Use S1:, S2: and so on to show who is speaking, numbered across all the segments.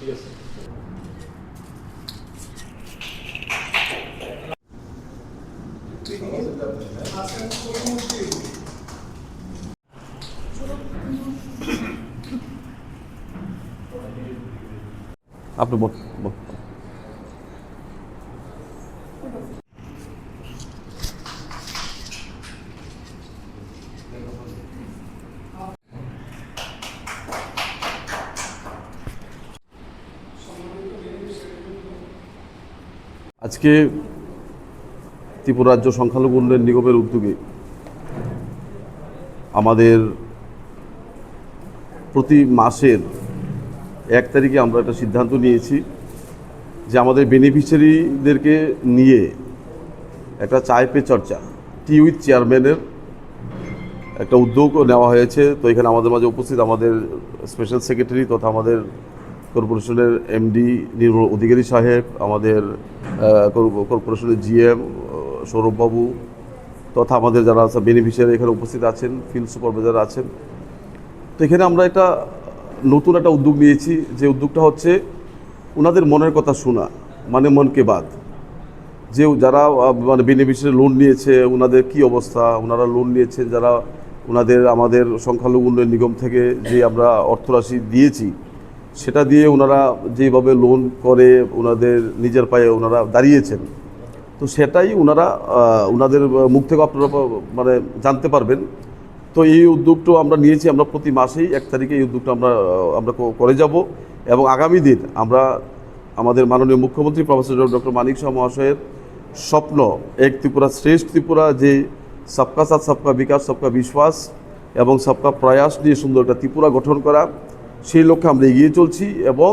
S1: আপনি আজকে ত্রিপুরা রাজ্য সংখ্যালঘু উন্নয়ন নিগমের উদ্যোগে আমাদের প্রতি মাসের 1 তারিখে আমরা একটা সিদ্ধান্ত নিয়েছি যে আমাদের বেনিফিশিয়ারিদেরকে নিয়ে একটা চায় পে চর্চা টি উইথ চেয়ারম্যানের একটা উদ্যোগ নেওয়া হয়েছে। তো এখানে আমাদের মাঝে উপস্থিত আমাদের স্পেশাল সেক্রেটারি তথা আমাদের কর্পোরেশনের এমডি নির্মল অধিকারী সাহেব, আমাদের কর্পোরেশনের জিএম সৌরভবাবু তথা আমাদের যারা বেনিফিশিয়ারি এখানে উপস্থিত আছেন, ফিল্ড সুপারভাইজার আছেন। তো এখানে আমরা একটা নতুন একটা উদ্যোগ নিয়েছি, যে উদ্যোগটা হচ্ছে ওনাদের মনের কথা শোনা, মানে মনকে বাত। যে যারা মানে বেনিফিশিয়ারি লোন নিয়েছে, ওনাদের কি অবস্থা, ওনারা লোন নিয়েছে যারা ওনাদের আমাদের সংখ্যালঘু উন্নয়ন নিগম থেকে যে আমরা অর্থরাশি দিয়েছি, সেটা দিয়ে ওনারা যেভাবে লোন করে ওনাদের নিজের পায়ে ওনারা দাঁড়িয়েছেন, তো সেটাই ওনারা ওনাদের মুখ থেকে আপনারা মানে জানতে পারবেন। তো এই উদ্যোগটা আমরা নিয়েছি, আমরা প্রতি মাসেই 1 তারিখে এই উদ্যোগটা আমরা করে যাব। এবং আগামী দিন আমরা আমাদের মাননীয় মুখ্যমন্ত্রী প্রফেসর ডক্টর মানিক শাহ মহাশয়ের স্বপ্ন এক ত্রিপুরা শ্রেষ্ঠ ত্রিপুরা, যে সবকা সাথ সবকা বিকাশ সবকা বিশ্বাস এবং সবকা প্রয়াস নিয়ে সুন্দর একটা ত্রিপুরা গঠন করা, সেই লক্ষ্যে আমরা এগিয়ে চলছি। এবং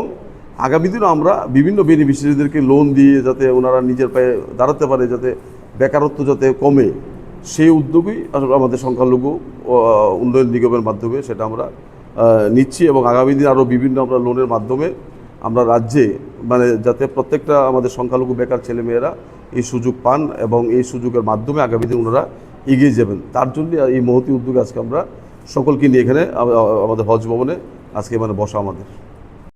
S1: আগামী দিনও আমরা বিভিন্ন বেনিফিশিয়ারিদেরকে লোন দিয়ে যাতে ওনারা নিজের পায়ে দাঁড়াতে পারে, যাতে বেকারত্ব যাতে কমে, সেই উদ্যোগই আমাদের সংখ্যালঘু উন্নয়ন নিগমের মাধ্যমে সেটা আমরা নিচ্ছি। এবং আগামী দিন আরও বিভিন্ন আমরা লোনের মাধ্যমে আমরা রাজ্যে মানে যাতে প্রত্যেকটা আমাদের সংখ্যালঘু বেকার ছেলেমেয়েরা এই সুযোগ পান এবং এই সুযোগের মাধ্যমে আগামী দিন ওনারা এগিয়ে যাবেন, তার জন্য এই মহতী উদ্যোগে আজকে আমরা সকলকে নিয়ে এখানে আমাদের হজ ভবনে আজকে মানে বসা আমাদের।